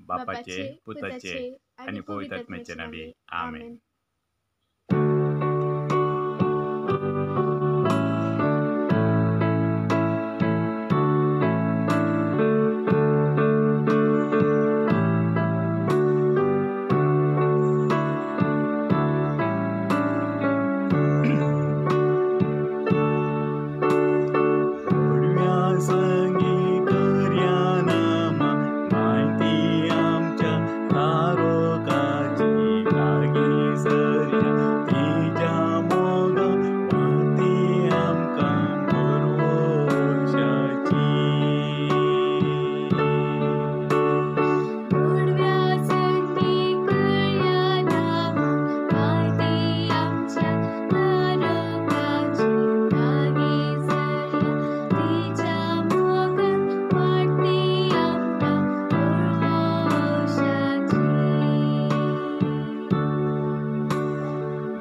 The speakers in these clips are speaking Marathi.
बापाचे, बापाचे, पुताचे पुताचे आणि आणि पवित्र पवित्र आत्म्याच्या आत्म्याच्या नावे. नावे. आमेन. आमेन. गोडव्यासंगी कर्या नामा माहिती आमच्या तारोकाची लागी सर्या तिच्या मोग वाहती आमका पुरवशाची. गोडव्यासंगी कळ्या नामा माहिती आमच्या तारकाची लागी सर्या तिच्या मोग वाटती आमका पुरवशाची.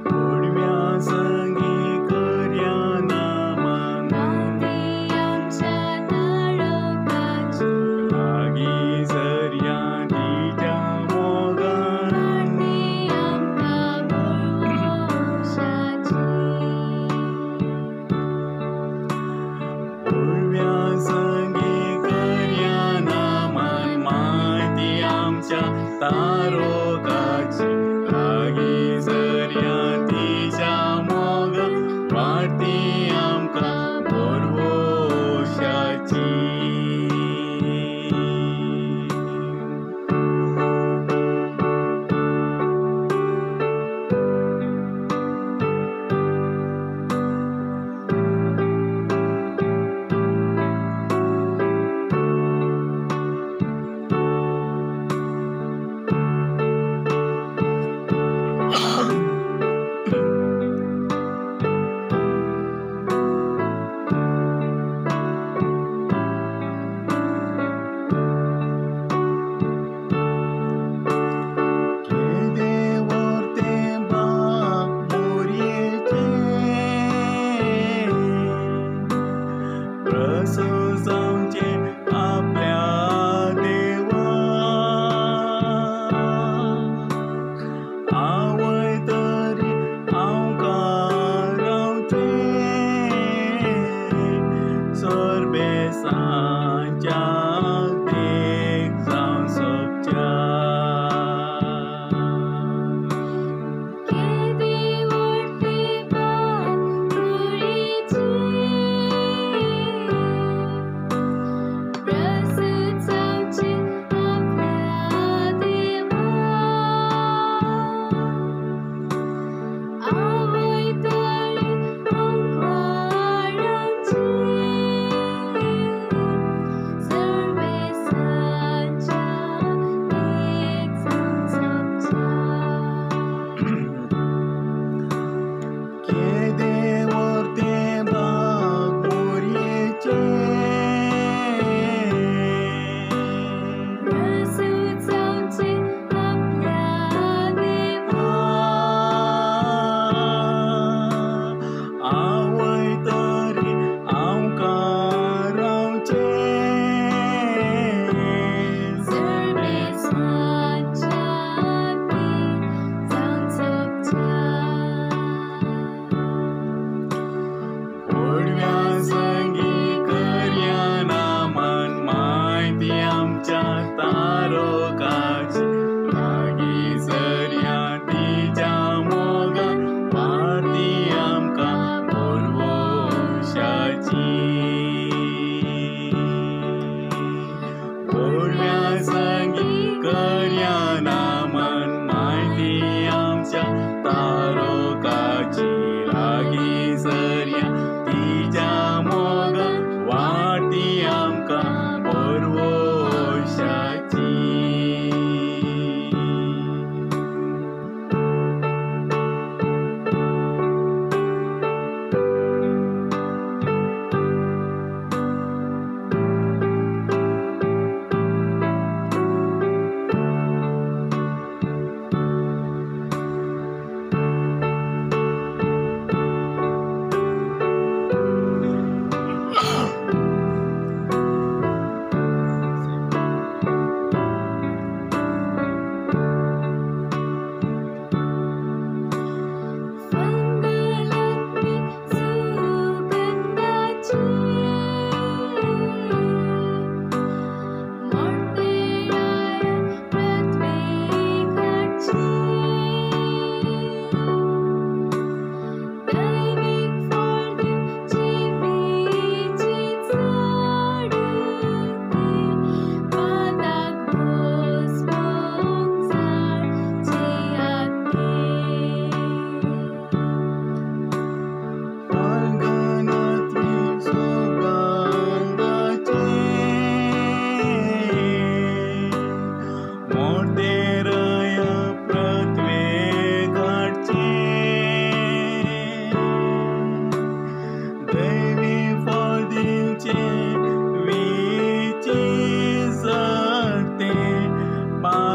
गोडव्यासंगी कर्या नामा माहिती आमच्या तारकाची लागी सर्या तिच्या मोगान वाटती आमका पुरवशाची. गोडव्यासंगी कर्या नामान माहिती आमच्या तारोकाची लागी सर्या तिच्या मोग वाटती आमका पुरवशाची.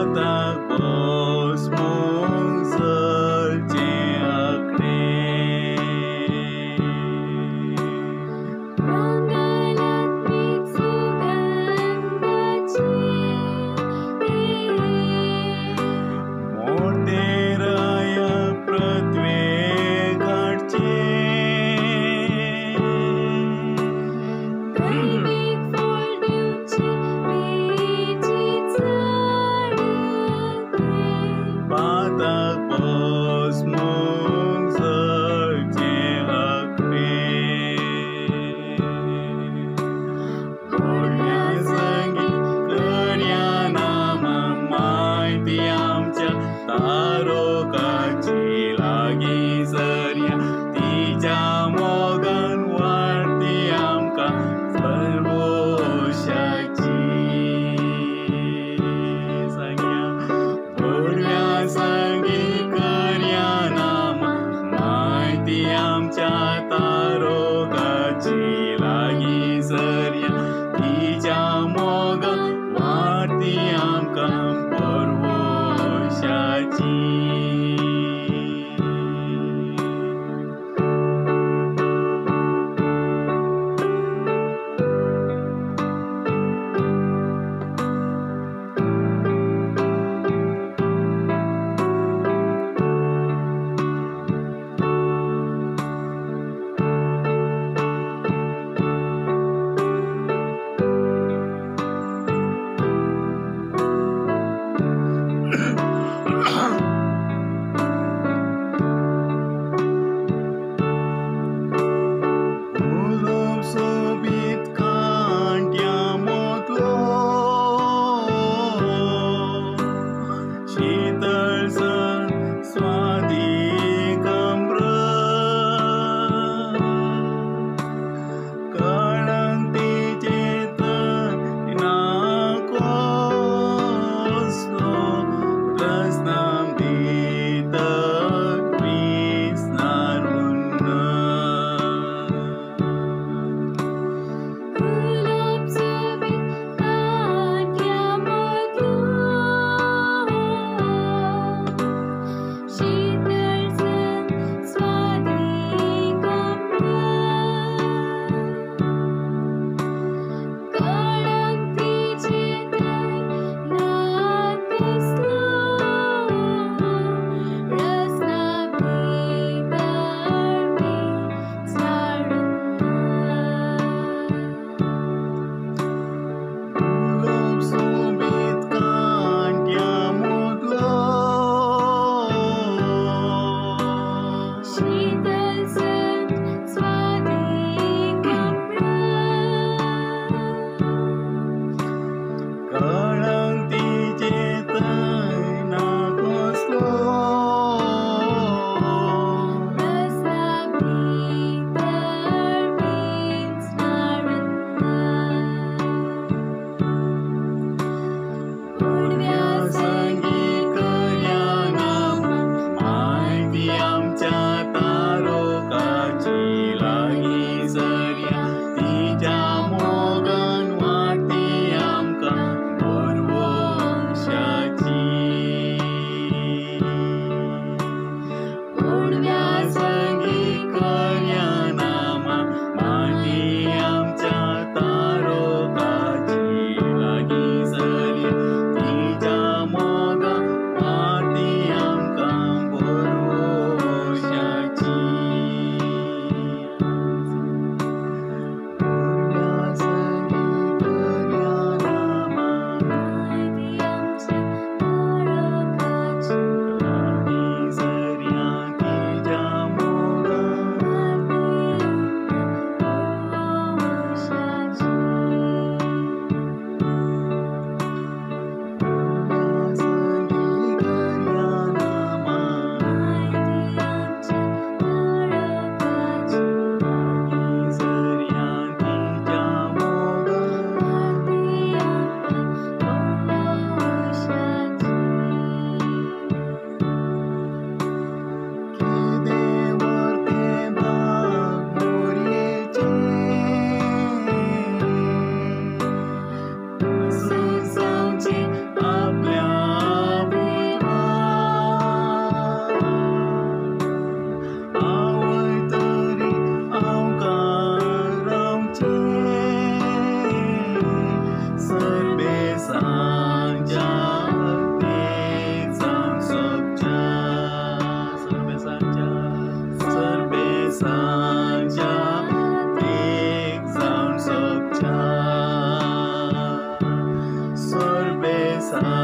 Batak bos mung serce akre. Manggalat miksugandaci. मोठे राया पृथ्वी घाटचे. दैविक फळ दिवचे बीची झाडे. Batak bos mung serce akre. Goड्या संगीत कर्या नामा माहिती आमच्या तारोकाची लागी सर्या तिच्या मोगान वाढती आमका परवोशाची. सगळ्या गोड्या संगीत कर्या नामा माहिती आमच्या तारोकाची लागी सर्या तिच्या मोगान वाढती आमका परवोशाची.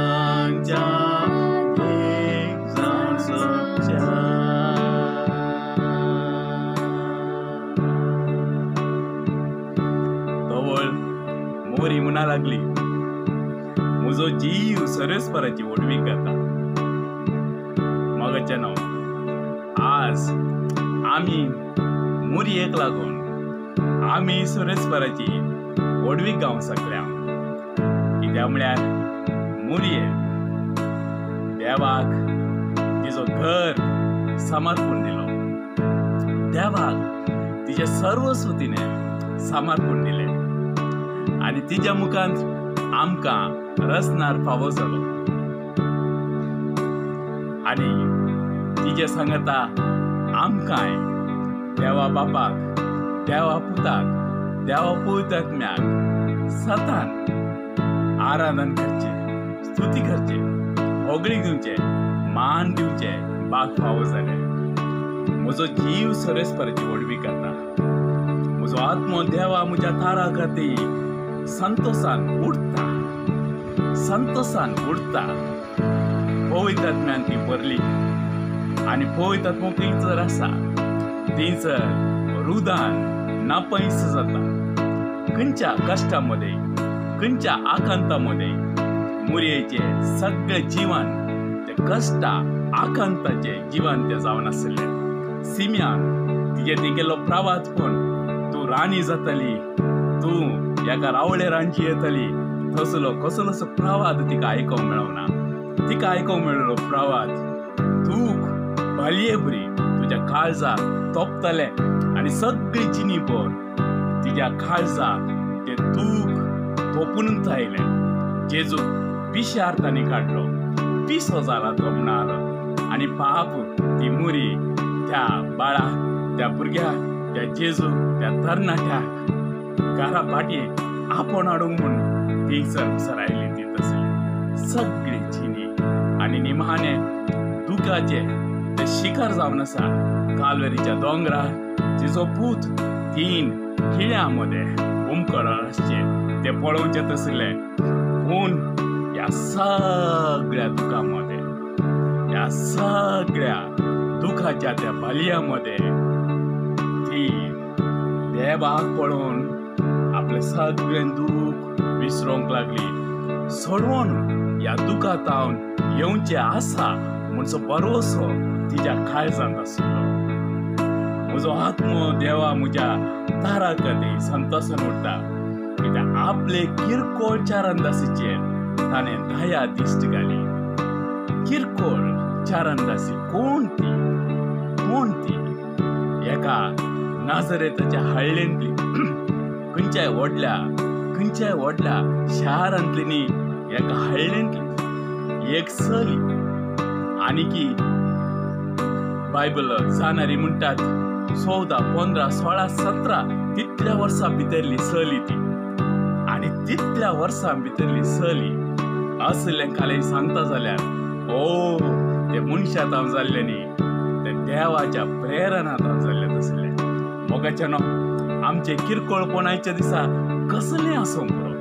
देवांच्या एक जाण सोपच्या तवळ मोरी म्हणा लागली म्हजो जीव सरस्पराची ओडवी करता. मगच्या न्हू आज आमी मोरयेक लागून आमी सरस्पराची ओडवी गावंक शकल्या. कित्याक म्हळ्यार मोरये देवाक तिचो घर समर्पण दिलो. देवाक तिचे सर्वस्व तिणें समर्पण दिलें आनी तिच्या मुखांत आमकां रचणार फावो जालो. आनी तिचे सांगता आमकांय देवा बापाक, देवा पुताक, देवा पवित्र आत्म्याक सतान आराधन करचें, स्तुती करचें, होगळीक दिवचें, मान दिवचें बाग फावो जालें. म्हजो जीव सरस्पराची ओडवी करता. म्हजो आत्मो देवा म्हज्या तारा खातीर संतोषान उडटा, संतोषान उडटा. पवित्र आत्म्यान ती भरली आनी पवित्र आत्मो जर आसा थंयसर रुदान नापैस जाता. खंयच्या कश्टामध्ये, खंयच्या आकांतामध्ये मोरयेचे सगळें जिवन ते कश्टा आकांताचे जिवन ते जावन आसलें. सिम्यान तिजे तिगेलो प्रवास पळोवन तूं राणी जातली, तूं एका रावळे रांची येतली, तसलो कसलोसो प्रवाद तिका आयकोंक मेळोना. तिका आयकोंक मेळिल्लो प्रवाद तूं भालये बरी तुज्या काळजाक तोपतलें आनी सगळी जिणीभर तिच्या काळजाक ते दूख तोपून आयलें. जेजू पिश्यार तांणी काडलो, पिसो जाला तो म्हणलो आनी पाप ती मोरी त्या बाळाक, त्या भुरग्याक, त्या जेजू, त्या तरणाट्याक घरा फाटीं आपोण हाडूंक म्हूण ती सर आयली. ती तसली सगळी जिणी आनी निमाणे दुखाचे ते शिकार जावन आसा. कालवेरीच्या दोंगरार तिचो पूत 3 खिळ्यांमध्ये उमकडो आसचे ते पळोवचें तसलें. पूण ह्या सगळ्या दुखामध्ये, ह्या सगळ्या दुखाच्या त्या बालयामध्ये ती देवाक पळोवन आपलें सगळें दूख विसरोंक लागली. सोडवून ह्या दुखांतावन येवचें आसा म्हणचो भरवसो तिच्या काळजांत आसलो. म्हजो आत्मो देवा म्हज्या तारा खातीर संतोशान उरता. कित्याक आपले किरकोळ चारांदासीचेर ताणें दया दिश्ट घाली. किरकोळ चारांदासी कोण ती? कोण ती? एका नाजरेताच्या हळ्ळेंतली, खंयच्याय व्हडल्या शारांतली न्ही, एका हळ्ळेंतली एक सली. आनी की बायबल जाणारी म्हणटात 14, 15, 16, 17 तितल्या वर्सां भितरली सहली ती. आनी तितल्या वर्सां भितरली सहली असलें कालें सांगता जाल्यार ओ ते मनशांत हांव जाल्लें न्ही, ते देवाच्या प्रेरणांत हांव जाल्लें तसलें. मोगाचें न्हू आमचे किरकोळपणाच्या दिसा कसलें आसूं पुरो,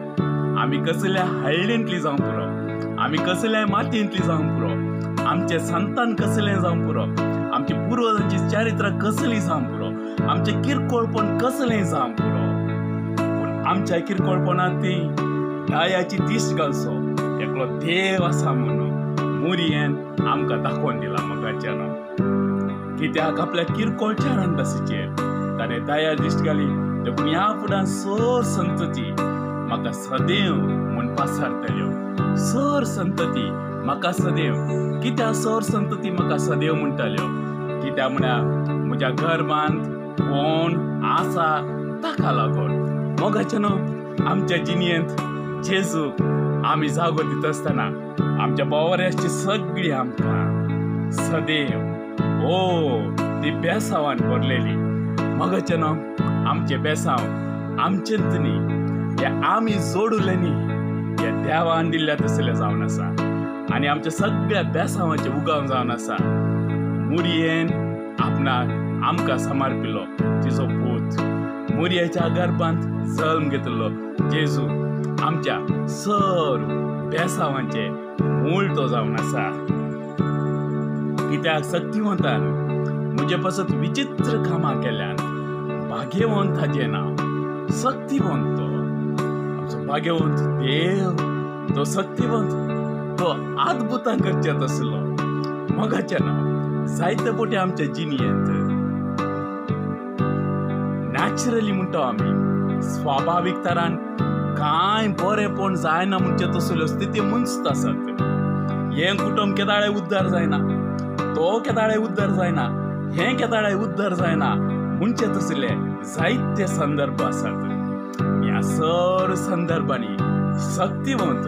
आमी कसल्या हळ्ळेंतली जावं पुरो, आमी कसल्या मातयेंतली जावं पुरो, आमचे संतान कसलें जावं पुरो, आमची पुर्वजांची चारित्रा कसली जावं पुरो, आमचें किरकोळपण कसलें जावं पुरो. पूण आमच्या किरकोळपणांत ती दयाची दिश्ट घालचो एकलो देव आसा म्हणून मोरयेन आमकां दाखोवन दिला. मोगाचें न्हू कित्याक आपल्या किरकोळ चारांदासीचेर ताणें दया दिश्ट घाली. देखून ह्या फुडां सर संतती म्हाका सदैव म्हूण पासारतल्यो. सर संतती म्हाका सदैव. कित्याक सर संतती म्हाका सदैव म्हणटाल्यो? कित्याक म्हळ्यार म्हज्या गर्भांत कोण आसा ताका लागून. मोगाचें न्हू आमच्या जिणयेंत जेजू आमी जागो दिता आसतना आमच्या बोवऱ्याची सगळी आमकां सदैव ती बेसांवान भरलेली. मोगाचें न्हू आमचे बेसांव आमचेंत न्ही, हे आमी जोडुले न्ही, हे देवान दिल्ल्या तसलें जावन आसा. आनी आमच्या सगळ्या बेसांवाचे उगाव जावन आसा. मोरयेन आपणाक आमकां समर्पिलो तिचो पूत. मोरयेच्या गर्भांत जल्म घेतलो जेजू आमच्या सर बेसांवांचे मूळ तो जावन आसा. कित्याक शक्तिवंतान म्हजे पासत विचित्र कामां केल्यान भाग्यवंत हाचें नांव. शक्तिवंत तो आमचो भाग्यवंत देव, तो शक्तिवंत, तो अद्भुतां करचेत आसलो. मोगाचें नांव जायते पोटी आमच्या जिणेंत नॅचरली म्हणटा आमी स्वाभावीक तरान कांय बरेपण जायना म्हणजे तसल्यो स्थिती मनसूत आसात. हें कुटुंब केदाळे उद्धार जायना, तो केदाळे उद्धार जायना, हें केदाळे उद्धार जायना म्हणजे तसले जायते संदर्भ आसात. ह्या सर संदर्भांनी शक्तिवंत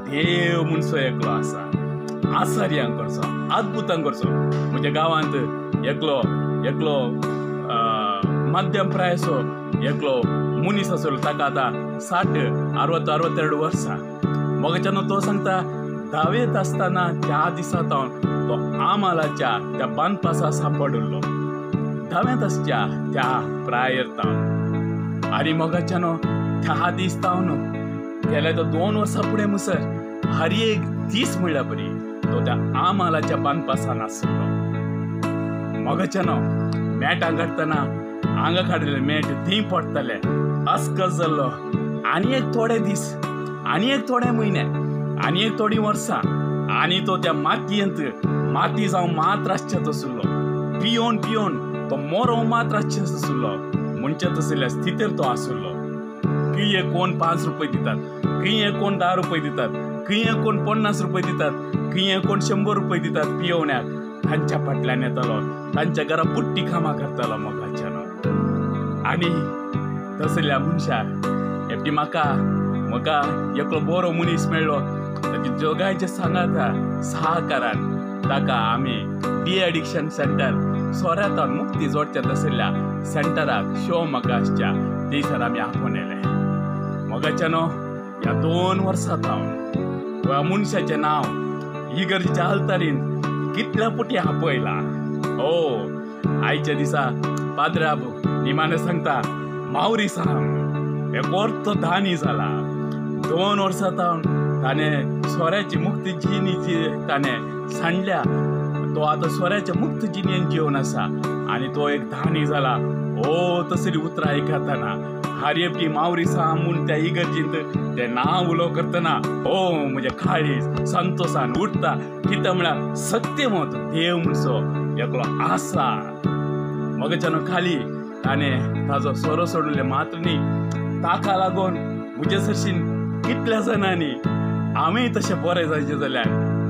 देव म्हणसो एकलो आसा. आश्चर्यां करचो, अद्भुतां करचो. म्हज्या गांवांत एकलो मध्यम प्रायसो एकलो मनीस आसलो. ताका आतां 60-62 वर्सां. मोगाच्यान तो सांगता 10वेंत आसतना त्या दिसा तो आमालाच्या त्या बांदपासा सांपडलो. 10वेंत आसच्या त्या प्रायर तावन आनी मोगाच्यान त्या दीस तावन गेल्या तो 2 वर्सां फुडें मुसर हर एक दीस म्हणल्या बरी तो त्या आमालाच्या बांदपासान आसलो. मोगाच्यान मेटां काडटना हांगा काडिल्लें मेट थंय पडटलें अस्कस जाल्लो. आनी एक थोडे दीस, आनी एक थोडे म्हयने, आनी एक थोडी वर्सां आनी तो त्या माती जावन मात रासचेत आसलो. पियोन तो मोरो मात रासचेत आसलो. म्हणजे तसल्या स्थितीर तो आसलो. खंय कोण 5 रुपये दितात, खंय कोण 10 रुपये दितात, खंय कोण 50 रुपये दितात, खंय कोण 100 रुपये दितात पियोवण्याक. तांच्या फाटल्यान येतालो, तांच्या घरा बुट्टी कामां करतालो मोगाच्यान. आनी तसल्या मनशाक एपटी म्हाका एकलो बरो मनीस मेळ्ळो. ताचे जगाचे सांगाता सहकारान ताका आमी डी-एडिक्शन सेंटर सोऱ्यातान मुक्ती जोडचेत आशिल्ल्या सेंटराक शिवमोगाच्या थंयसर आमी आपोवन मोगाच्यान ह्या 2 वर्सां हांव ह्या मनशाचें नांव इगर्जेच्या आल्तारीन कितल्या पुटी आपयला. आयच्या दिसा पाद्रा निमाणे सांगता मावरीसाम एक अर्थ धानी जाला. 2 वर्सां ताणें सोऱ्याची मुक्त जिणेची ताणें सांडल्या. तो आतां सोऱ्याच्या मुक्त जिणेन जिवन आसा आनी तो एक धानी जाला. तसली उतरां आयकतना हारयेपटी मावरीसाम म्हूण त्या इगर्जींत तें नांव उलो करतना म्हजे काळीज संतोशान उठता. कितें म्हळ्यार सत्यवंत देव म्हणसो एकलो आसा. मोगाच्यान खाली ताणें ताजो सोरो सोडले मात्र न्ही, ताका लागून म्हजे सरशीन कितल्या जाणांनी आमी तशें बरें जायचें जाल्यार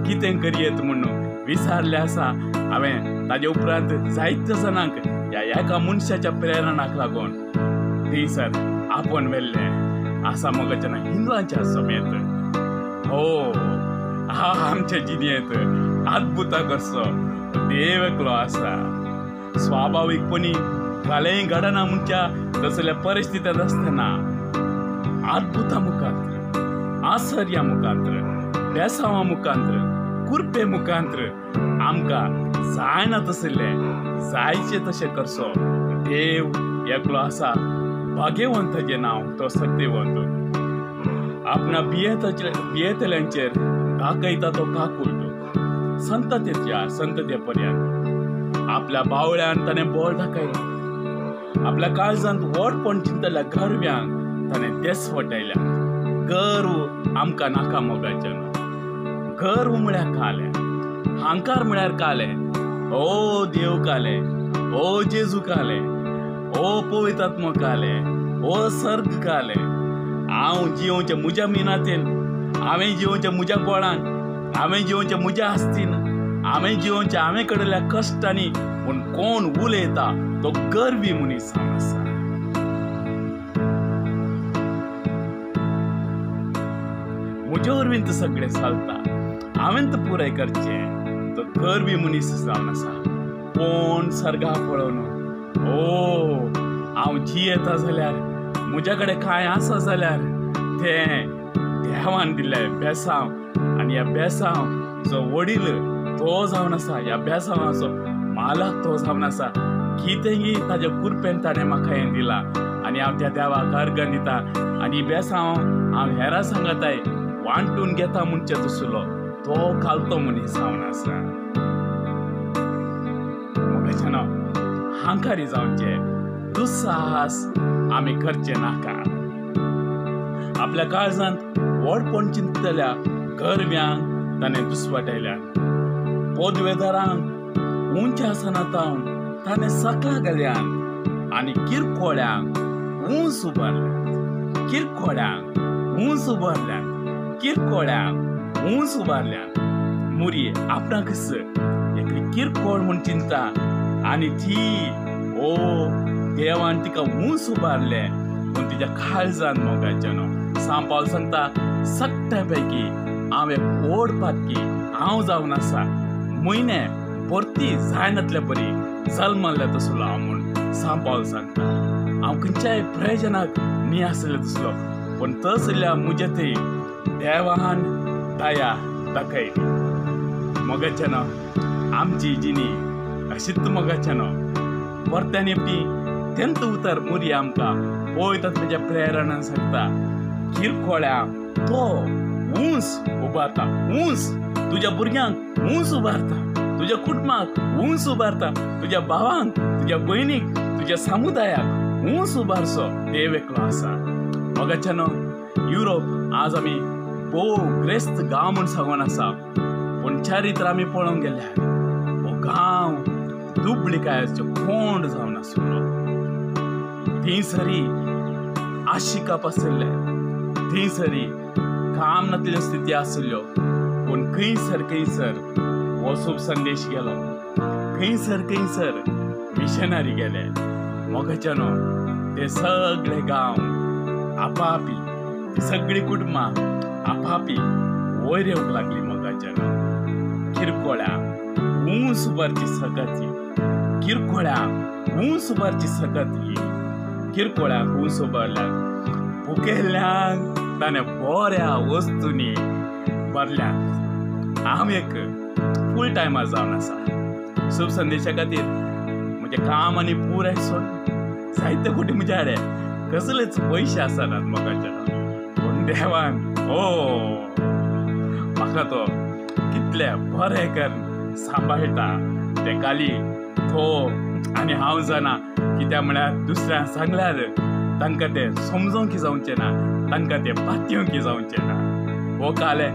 कितें करयेत म्हणून विचारलें आसा. हांवें ताजे उपरांत जायत्या जाणांक ह्या एका मनशाच्या प्रेरणाक लागून थंयसर आपोवन व्हेल्लें आसा. मोगाच्यान हिंदुवांच्या समेत आमच्या जिणेंत अद्भुतां करचो देव एकलो आसा. स्वाभावीकपणी कालेंय घडना म्हणच्या तसल्या परिस्थितींत आसतना अद्भुतां मुखांतर, आश्चर्या मुखांतर, बेसांवा मुखांतर, कुरपे मुखांतर आमकां जायना तसले जायचे तशें करचो देव एकलो आसा. भाग्यवंताचें नांव तो सत्यवंत. आपणा बियेतल्यांचेर दाखयता तो काकूट संततेच्या संतते पर्यंत. आपल्या बावळ्यान ताणें बोळ दाखयला. आपल्या काळजांत व्हडपण चिंतल्या गर्व्यांक ताणें देस वटयल्या. गर्व आमकां नाका मोगाच्यान. गर्व म्हळ्यार कालें, हांकार म्हळ्यार कालें. देव कालें, जेजू कालें, पवित्र आत्मा कालें, सर्ग कालें. हांव जिवोवचें म्हज्या मिनातेन, हांवें जिवोवचें म्हज्या बळान, हांवें जिवोवचें म्हज्या आस्तीन, हांवें जिवोवचें हांवें कडल्या कश्टांनी. पूण कोण उलयता तो गर्वी मनीस आसा. म्हजे वरवीं तर सगळें चलता, हांवें तर पुराय करचें. तो गर्वी मनीस जावन आसा. कोण सर्गा पळोवन हांव जियेता जाल्यार म्हज्या कडेन कांय आसा जाल्यार तें देवान दिल्लें बेसांव. आनी ह्या बेसांव जो वडील तो जावन आसा, ह्या बेसांवाचो मालक तो जावन आसा. कितेंय ताज्या कुरपेन ताणें म्हाका हें दिलां आनी हांव त्या देवाक अर्घ दितां. आनी बेसांव हांव हेरां सांगताय वांटून घेता म्हणचे तसलो तो खालतो मनीस जावन आसा. मोगाच्यान हांकारी जावचे दुस्साहस आमी करचे नाका. आपल्या काळजांत व्हडपण चिंतलेल्या गरव्यांक ताणें दुस्वाटायल्यान, पदवेदारांक उंच्या आसनांतावन ताणें सकला गेल्यान आनी किरकोळ्यांक उंच उबारल्यान, किरकोळ्यांक उंच उबारल्यान. मुरी आपणाकच एकली किरकोळ म्हूण चिंता आनी ती देवान तिका उंच उबारले पूण तिच्या काळजान मोगाच्यान सांपाल सांगता सट्टा पैकी हांव एक व्हड पातकी हांव जावन आसा. म्हयने परती जायनातल्या परी जल्मल्ले तसलो हांव म्हूण सांपाल सांगता. हांव खंयच्याय प्रयोजनाक न्ही आसले तसलो पूण तसल्या म्हजे थंय देवान दया दाखयली. मोगाच्यान आमची जिणी अशीच मोगाच्यान परत्यान येवपी तेंत उतर मुरी आमकां पळयतात म्हज्या प्रेरणान सांगता. किरकोळ्या तो उंच उबारता, उंच तुज्या भुरग्यांक उंच उबारता, तुज्या कुटुंबाक उंच उबारता, तुज्या भावांक, तुज्या भयणीक, तुज्या समुदायाक उंच उबारचो देव एकलो आसा. मोगाच्यान युरोप आज आमी भोव ग्रेस्त गांव म्हूण सांगून आसा पूण चारित्र आमी पळोवंक गेल्यार हो गांव दुबळिकायाचो कोंड जावन आसलो. थंयसरी आशिकाप आसले, थंयसरी काम नासल्यो स्थिती आसल्यो पूण खंयसर हो सूप संदेश गेलो, खंयसर मिशनरी गेले. मोगाच्यान ते सगळे गांव आपापी, ती सगळी कुटुंबां आपापी वयर येवंक लागली. मोगाच्यान किरकोळ्या उंच उबारची सकत ही, किरकोळ्यांक उंच उबारची सकत ही. किरकोळ्यांक उंच उबारल्यान भुकेल्ल्यांक ताणें बऱ्या वस्तूंनी भरल्यात. हांव एक फूल टायमार जावन आसा सूप संदेशा खातीर. म्हजें काम आनी पुराय सोडून जायते फावटी म्हज्या कडेन कसलेच पयशे आसनात. मोगाच्यान पूण देवान म्हाका तो कितले बरें कर सांबाळटा ते खाली तो आनी हांव जाणा. कित्याक म्हळ्यार दुसऱ्यांक सांगल्यार तांकां ते समजोवंक जावचें ना, तांकां ते पातयेवंक जावचें ना. हो काले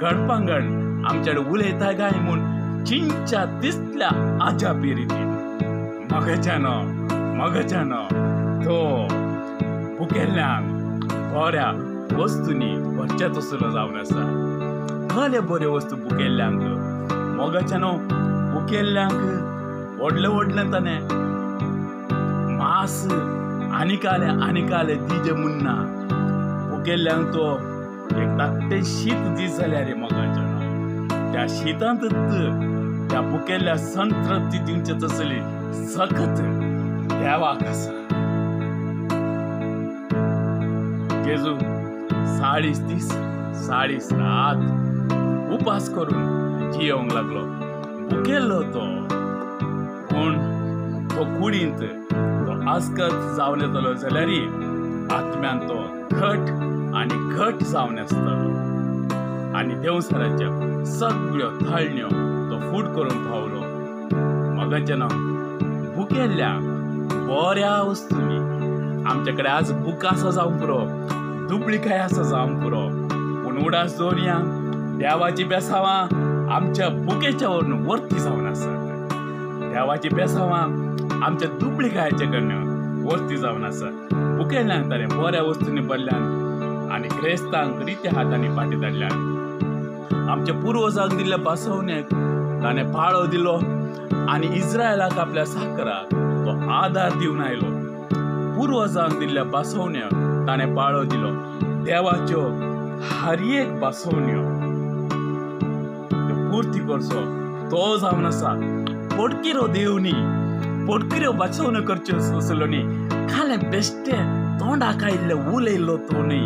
घडपांगड आमचे कडेन उलयता काय म्हूण चिंच्या तिसल्या आजापी रितीन मोगाच्यान तो भुकेल्ल्यांक बऱ्या वस्तूंनी भरचे तसलो जावन आसा. खले बऱ्यो वस्तू भुकेल्ल्यांक. मोगाच्यान भुकेल्ल्यांक व्हडलें ताणें मास आनिकाले दिजे मुन्ना. भुकेल्ल्यांक तो एक धाकटें शीत दीस जाल्यार रे मोगाच्यान त्या शीतांत त्या भुकेल्ल्या संतृप्ती दिवचे तसली सकत देवाक आसा. जेजू 40 दीस 40 रात उपास करून जियोंक लागलो. भुकेल्लो तो पूण तो कुडींत तो आस्कत जावन येतलो जाल्यार आत्म्यान तो घट जावन आसतलो आनी देवसराच्या सगळ्यो थाळण्यो तो फूट करून पावलो. मोगाच्यान भुकेल्ल्या बऱ्या वस्तूंनी आमचे कडेन आज बुकां आसा जावं पुरो, दुबळिकाय आसा जावं पुरो पूण उडास दवरया देवाची बेसांवां आमच्या बुकेच्या वरून वर्ती जावन आसात. देवाची बेसांवां आमच्या दुबळिकायाचे कडल्यान वर्ती जावन आसात. भुकेल्ल्यांक ताणें बऱ्या वस्तूंनी भरल्यान आनी क्रेस्तांक रित्या हातांनी फाटी धाडल्यान. आमच्या पुर्वजांक दिल्ल्या बासवण्याक ताणें पाळो दिलो आनी इस्रायलाक आपल्या साकराक तो आदार दिवन आयलो. पुर्वजांक दिल्ल्या बासवण्याक ताणें पाळो दिलो. देवाच्यो हर एक बासवण्यो पुर्ती करचो तो जावन आसा. पोटकिरो देवनी पोटकिऱ्यो बासवण्यो करच्यो आसल्यो न्ही, खालें बेश्टें तोंडाक आयिल्लें उलयल्लो तो न्ही.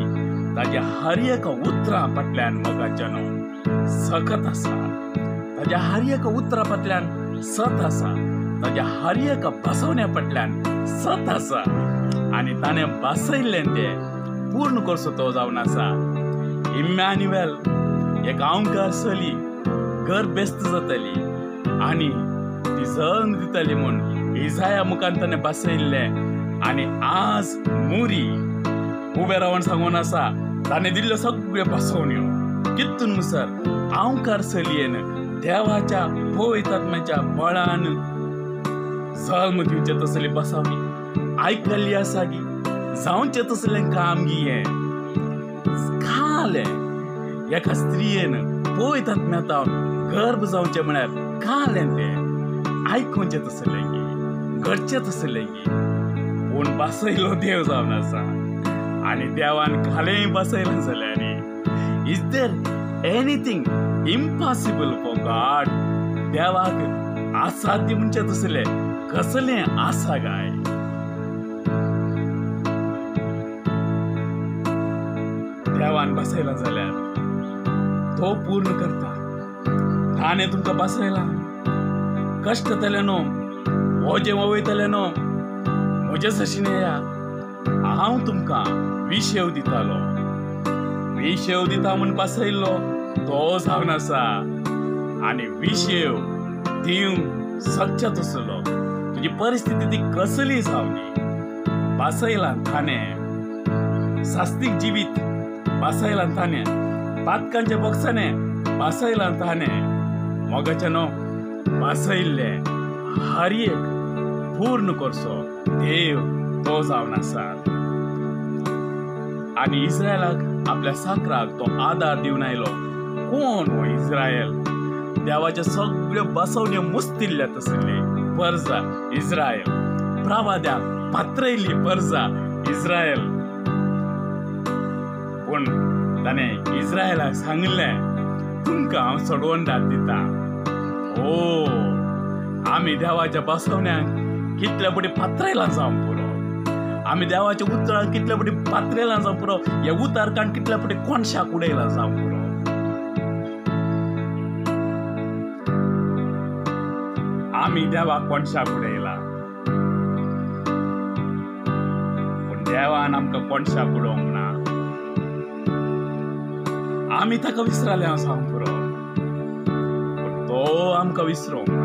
ताज्या हर एका उतरां फाटल्यान मोगाच्यान सकत आसा. ताज्या हर एका उतरां फाटल्यान सत आसा. ताज्या हर एका बासवण्या फाटल्यान सत आसा आनी ताणें बासयल्लें तें पूर्ण करचो तो जावन आसा. इम्मॅन्युएल एक आंवकार सली घर बेस्त जातली आणि ती जण दितली म्हूण इसाया मुखान ताणें बसयल्लें आणि आज मुरी उबे रावन सांगून आसा ताणें दिल्ल्यो सगळ्यो बसवण्यो कितून मुसर आंवकार सलयेन देवाच्या पवित्र आत्म्याच्या बळान जल्म दिवचे तसली बसवणी आयकल्ली आसा गी जावचे तसलें काम गी हें कालें एका स्त्रियेन पवित्र आत्म्यांत गर्भ जावचें म्हळ्यार कालें तें आयकूचें तसलें गी घडचें तसलें गी पूण बसयलो देव जावन आसा आणि देवान खालें बसयलां जाल्यार is there anything impossible for God देवाक असाध्य म्हणचे तसलें कसलें आसा गाय देवान बसयलां जाल्यार तो पूर्ण करता ताणें तुमकां बसयलां कश्ट जातले न्हू ओजें वयतलें न्हू म्हजे सशीन येया हांव तुमकां विशेव दितालो विशेव दिता म्हूण बसयल्लो तो जावन आसा आणि विशेव दिवंक सकता तसलो तुजी परिस्थिती ती कसली जावनी बसयलां ताणें सास्तीक जिवीत बसयलां ताणें पातकांच्या बॉक्साने बसयलां ताणें मोगाचें न्हू बसयल्लें हर एक पूर्ण करचो देव तो जावन आसा आणि इस्रायलाक आपल्या साकराक तो आदार दिवन आयलो कोण हो इस्रायल देवाच्या सगळ्यो बसवण्यो मुस्तिल्ल्या तसली परजा इस्रायल प्रवाद्याक पात्रयल्ली परजा इस्रायल पूण ताणें इस्रायलाक सांगलें तुमकां हांव सोडवून दिता ओ आमी देवाच्या बसवण्यांक कितले बडी पात्रयलां जावं पुरो आमी देवाच्या उतराक कितले बडी पात्रयलां जावं पुरो हे उतारकान कितले बडी कोणशाक उडयलां जावं पुरो आमी देवाक कोणशाक उडयलां पूण देवान आमकां कोणशाक उडोवंक ना आमी ताका विसरले जावं पुरो पूण तो आमकां विसरूंक ना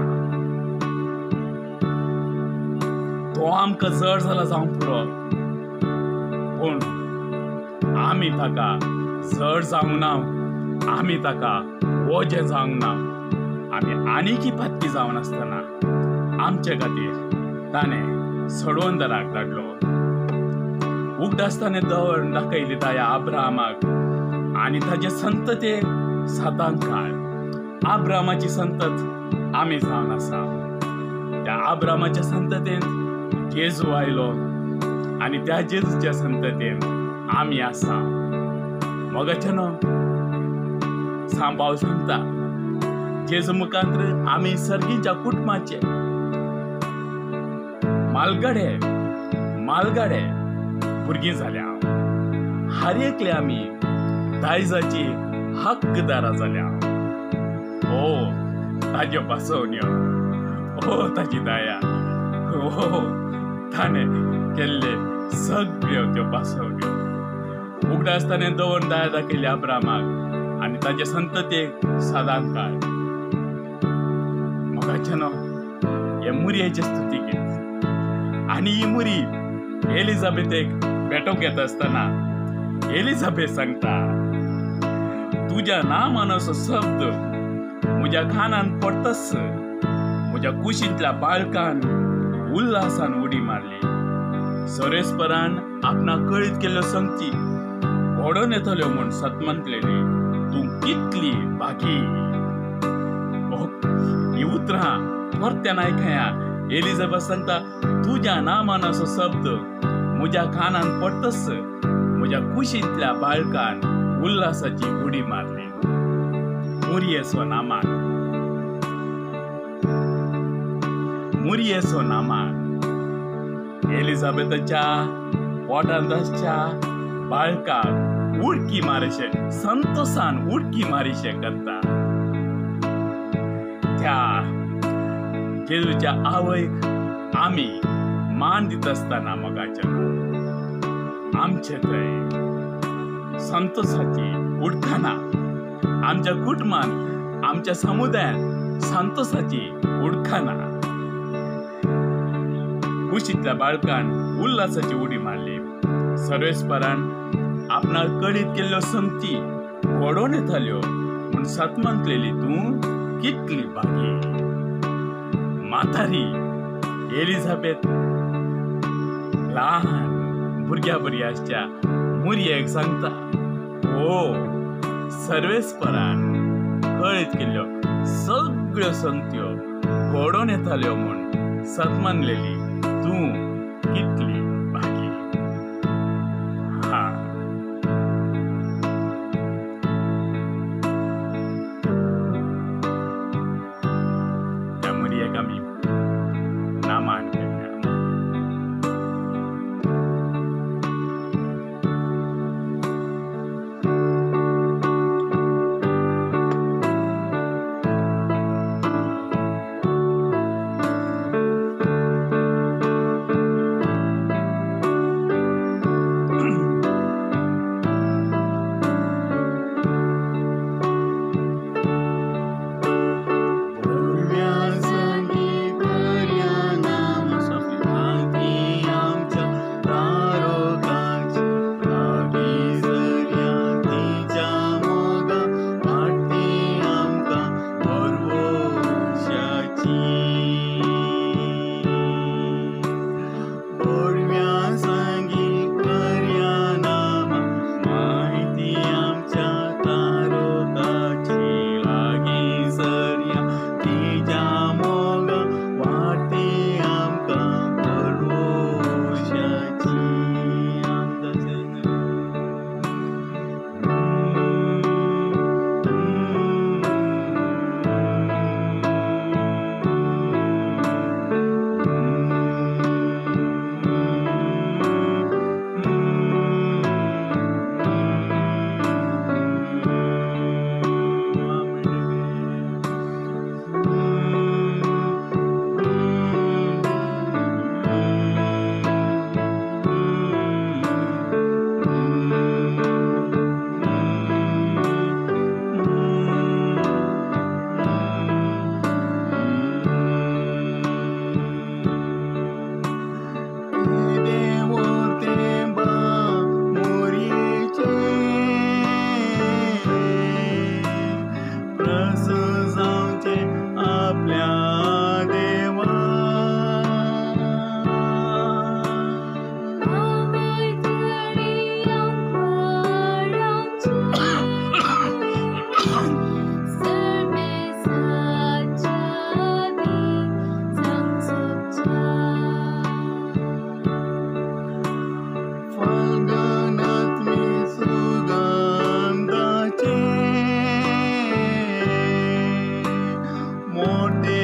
तो आमकां जड जाला जावं पुरो पूण आमी ताका जड जावंक ना आमी ताका ओजें जावंक ना आमी आनीक पातकी जावन आसतना आमचे खातीर ताणें सोडवून दराक धाडलो उगडासताना दवड दाखयली दया अब्राहमाक आनी ताचे संततेक सदांच काळ अब्राहमाची संतत आमी जावन आसा त्या अब्राहमाच्या संततेन जेजू आयलो आणि त्या जेजूच्या संततेन आमी आसा मोगाचें न्हू सांबाळ सांगता जेजू मुखांतर आमी सर्गीच्या कुटुंबाचे मालगाडे भुरगीं जाल्या हर एकले आमी दायजाची हक्कदारां जाल्या ओ ताज्यो बसवण्यो ओ ताची दया ओ ताणें केल्ले सगळ्यो त्यो बसवण्यो उगडा आसतना दवरून दया दाखयली अब्राहमाक आनी ताचे संततेक सदांच काळ मोगाचें न्हू हे मुरयेचे स्तुती गीत आनी ही मुरी एलिझाबेथेक भेटोवंक येता आसतना एलिझाबेथ सांगता तुज्या नामान असो शब्द म्हज्या कानान पडटस म्हज्या कुशींतल्या बाळकान उल्हासान उडी मारली सरेस्परान आपणाक कळीत केल्ल्यो संगती घडोवन येतल्यो म्हूण सतमंतलेली तूं कितली बागी ही उतरां परत्यान आयकया एलिझाबेथ सांगता तुज्या नामान असो शब्द म्हज्या कानान पडटस म्हज्या कुशींतल्या बाळकान उल्हासाची उडी मारली मुरयेचो नामान एलिझाबेथच्या पोटांत आसच्या बाळकाक उडकी मारीशे संतोषान उडकी मारीशे करता त्या जेजूच्या आवयक आमी मान दित आसतना मोगाचें आमचे थंय संतोषाची उडकाना आमच्या कुटुंबात आमच्या समुदायात संतोषाची उडखाना. कुशीतल्या बाळकान उल्हासाची उडी मारली. सर्वेस्परान आपणाक कळीत केल्ल्यो संगती घडोवन येताल्यो म्हूण सतमंतलेली तूं कितली भागी. म्हातारी एलिझाबेथ ल्हान भुरग्याच्या मुरयेक सांगता, सर्वेस्परान कळीत केल्ल्यो सगळ्यो संगत्यो घडोवन येताल्यो म्हूण सतमंतलेली तूं कितली भागी. त्या मुरयेक आमी नामान केल्या. मोठे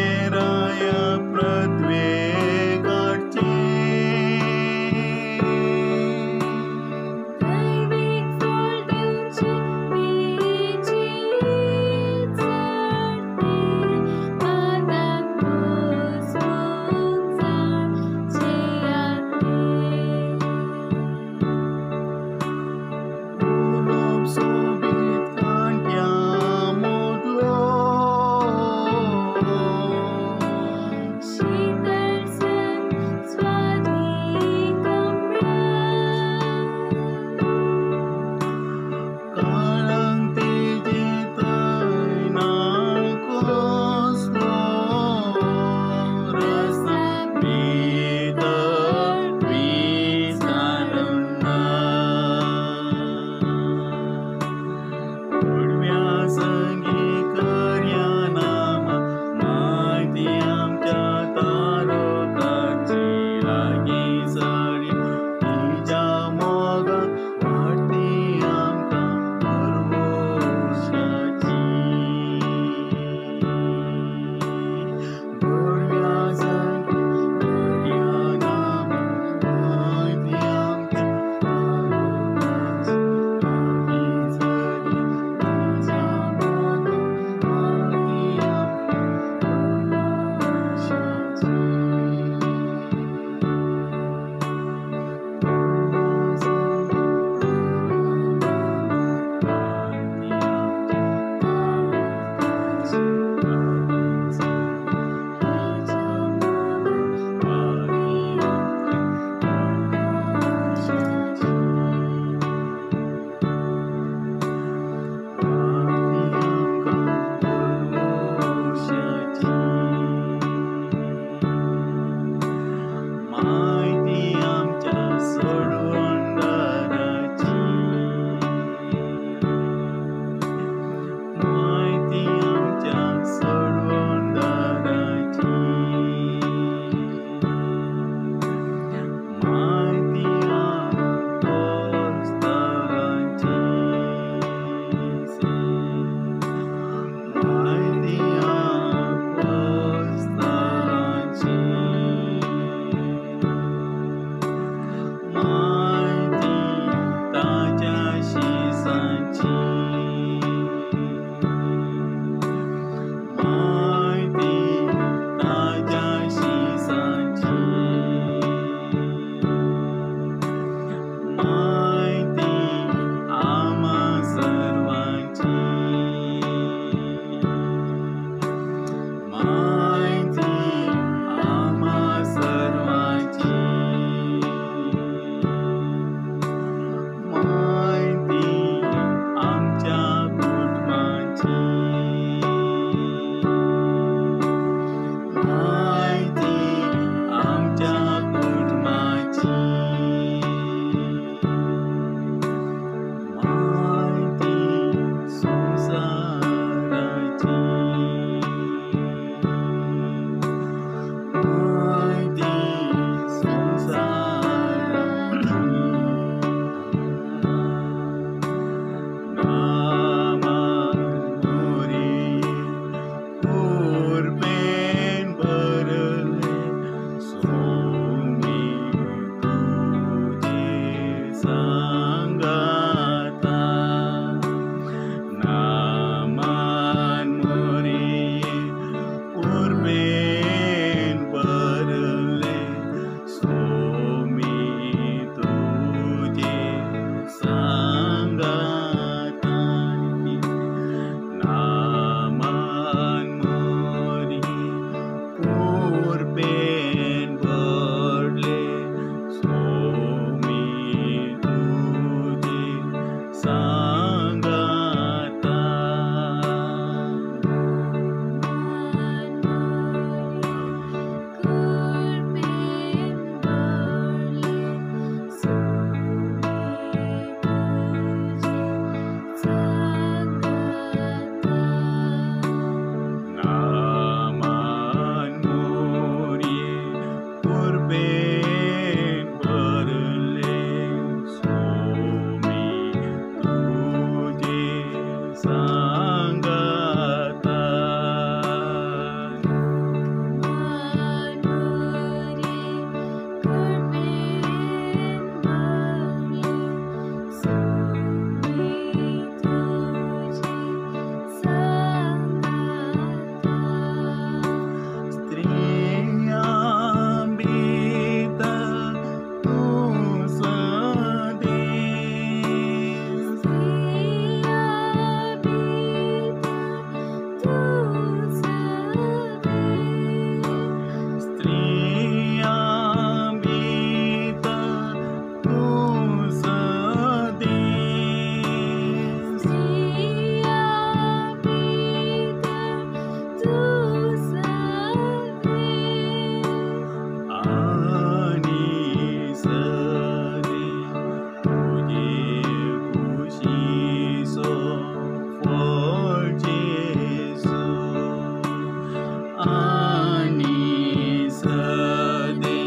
आणि सदे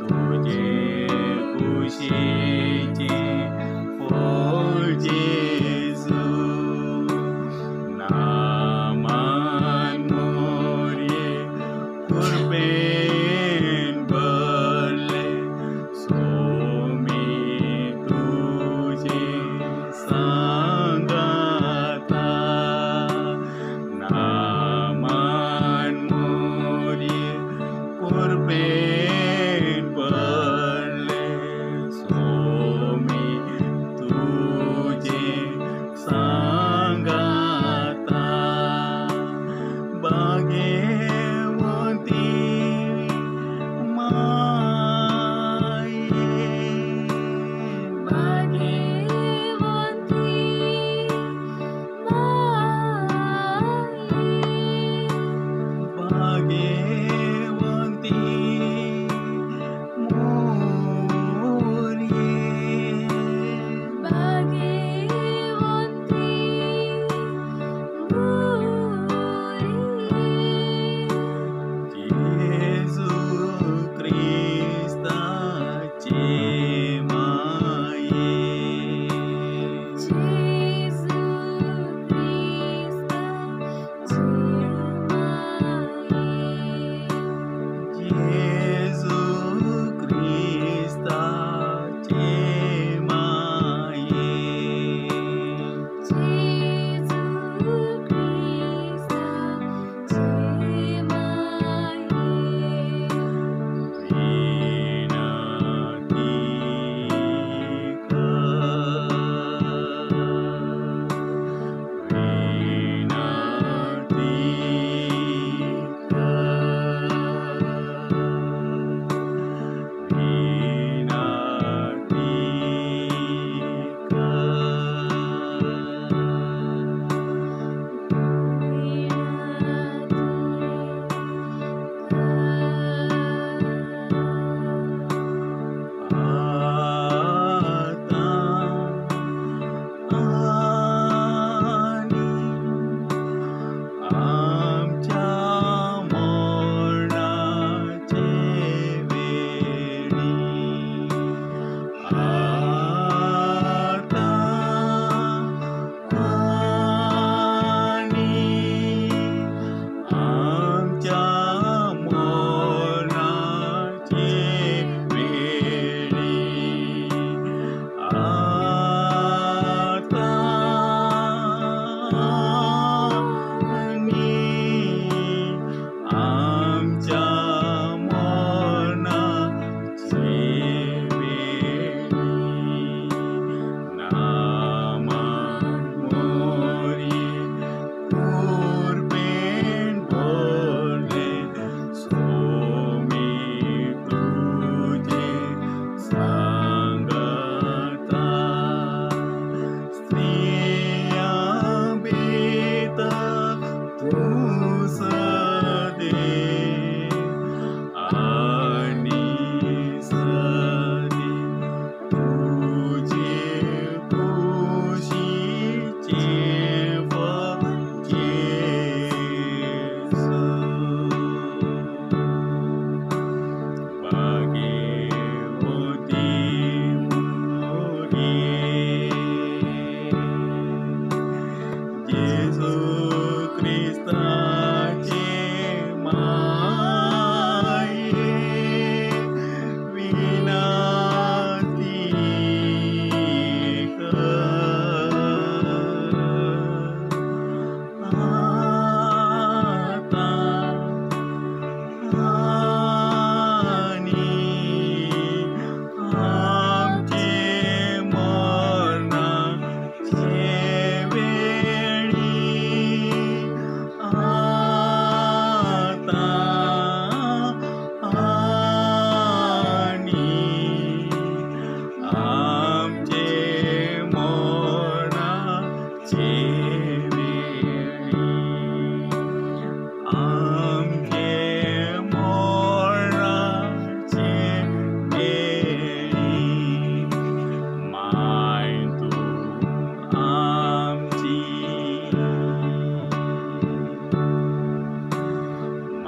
तुझे कुशीचे फळ जेजू नामान मोर्ये कुर्बेन भरले सोमी तुझे सांगाता नामान मोर्ये कुर्बेन भरले सोमी तुझे सांगाता भाग्यवती माये भाग्यवती माये भाग्यवती मोर्ये भाग्यवती मोरये जेजू ख्रिस्ताचे माये जेजू ख्रिस्ताचे माये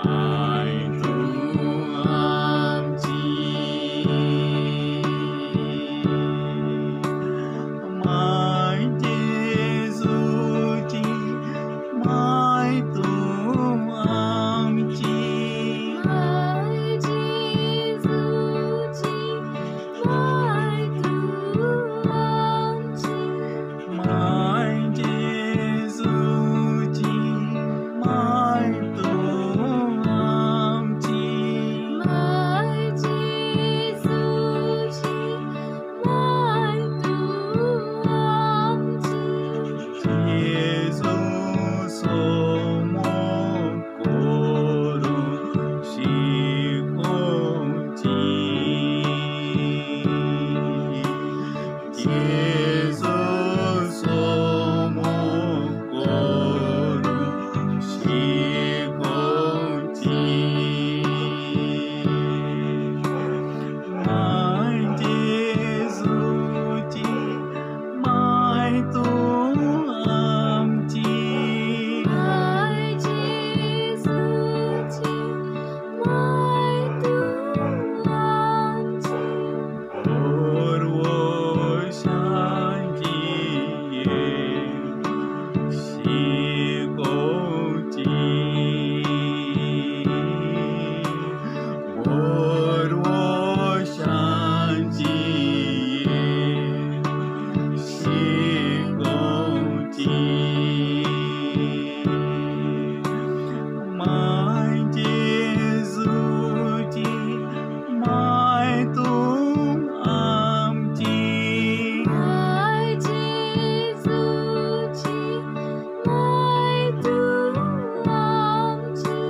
माय तू आमची माय जेजूची माय तू आमची माय जेजूची माय तू आमची माय जेजूची माय तू आमची माय जेजूची माय तू आमची जेजू समोर करून शिकोवची जेजू समोर करून शिकोवची माय जेजूची माय तू आमची माय जेजूची माय तू आमची परवशांची शिकोवची परवशांची शिकोवची माय जेजूची माय तू आमची माय जेजूची माय तू आमची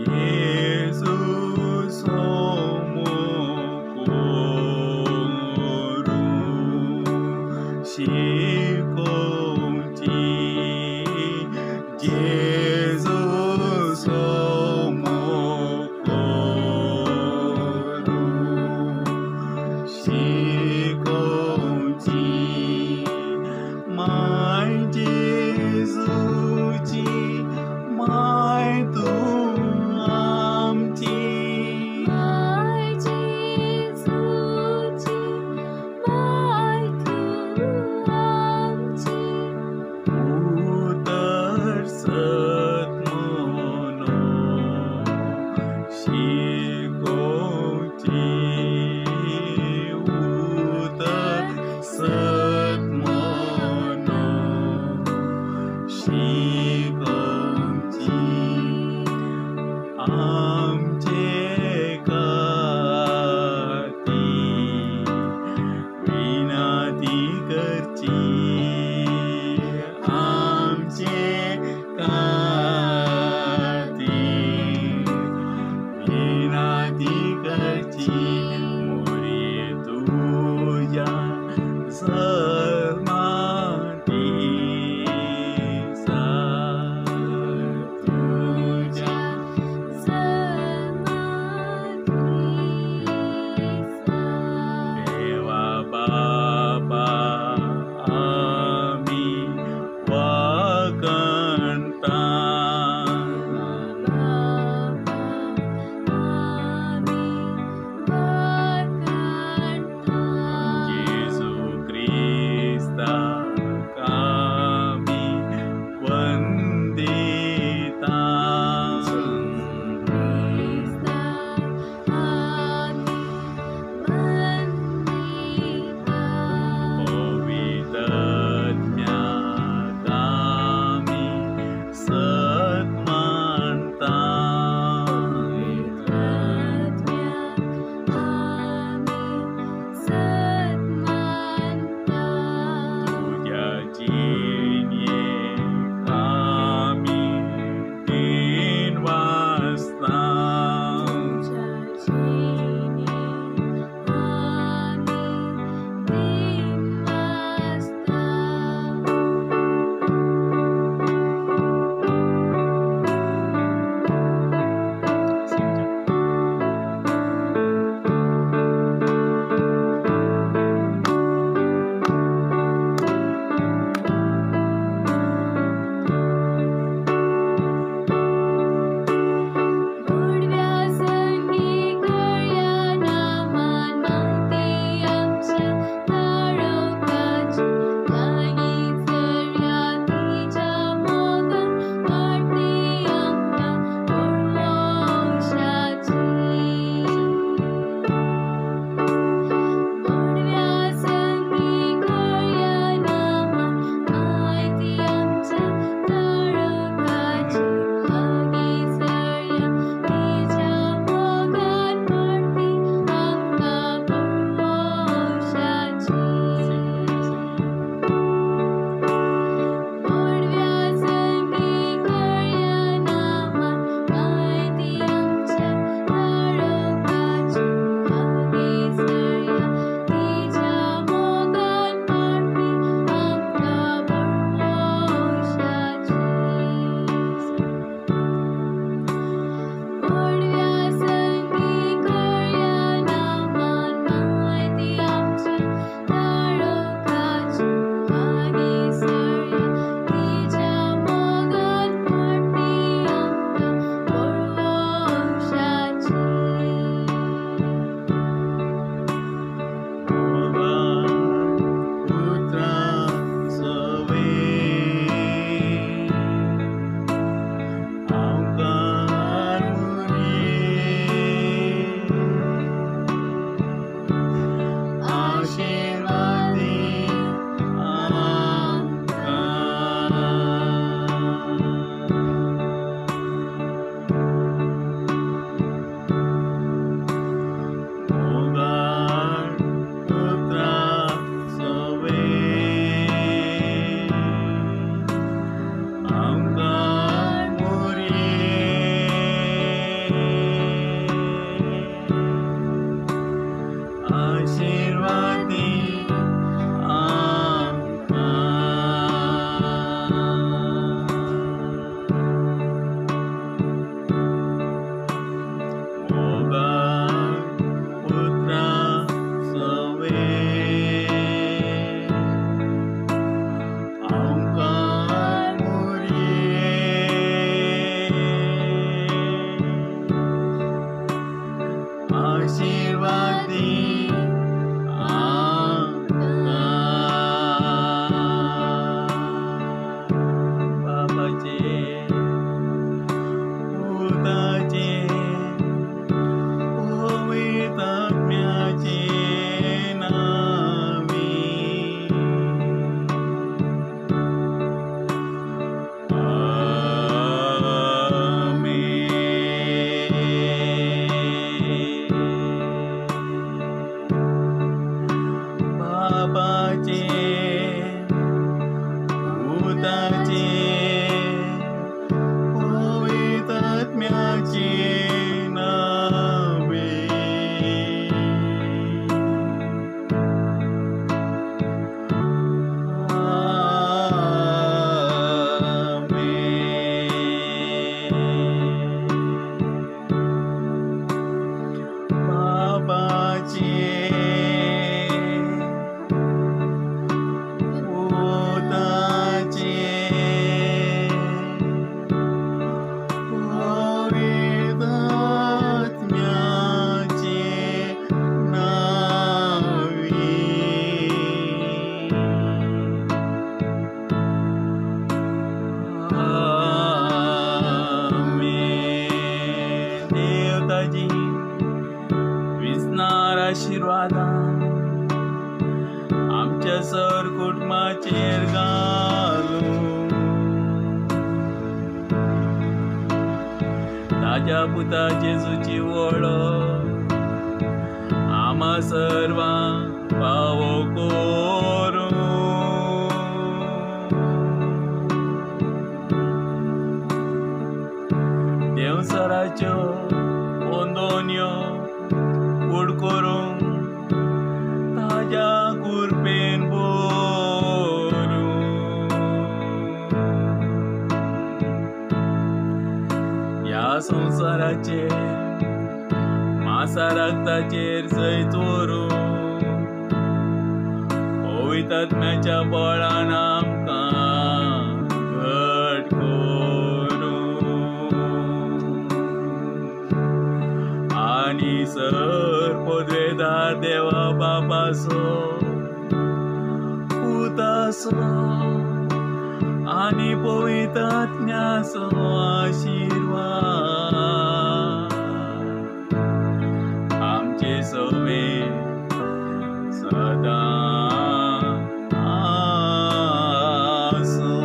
जेजू समोर करून शिकोवची जेजू समोर करून शिकोवची माय जेजूची माय तू आमची माय जेजूची माय तू आमची उतरसत म्हणून शिकोवची उतरसत म्हणून शिकोवची आमचे खाती विनंती करची आमचे खाती विनंती करची मोरी तुझ्या समाधी तुझ्या देवा बाबा आम्ही वाकणता बाबा आम्ही पुताचे पवित्रात्म्याचे नावे बाबाचे भूताचे पवित्रात्म्याचे नावे बाबाचे देवताजी विसणार आशीर्वादान आमच्या सर कुटुंबाचेर घालूं ताज्या पुता जेजूची वळख आम्हा सर्वांक फावो करूं देवसराच्यो ओंदोन्यो कूड करूं ताज्या कुरपेन भरूं ह्या संवसाराचेर मासा रक्ताचेर सय चोरूं पवित्रात्म्याच्या बळान आमकां घट आनी सर पदवेदार देवा बापाचो पुताचो आनी पवित्रात्म्याचो आशीर्वाद आमचे सवे सदां आसूं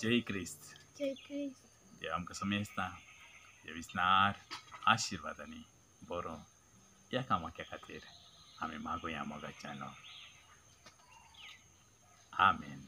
जय क्रिस्त देव आमकां समेजता देव विस्नार आशिर्वादांनी बरो ह्या कामाच्या खातीर आमी मागुया मोगाच्यान आमेन.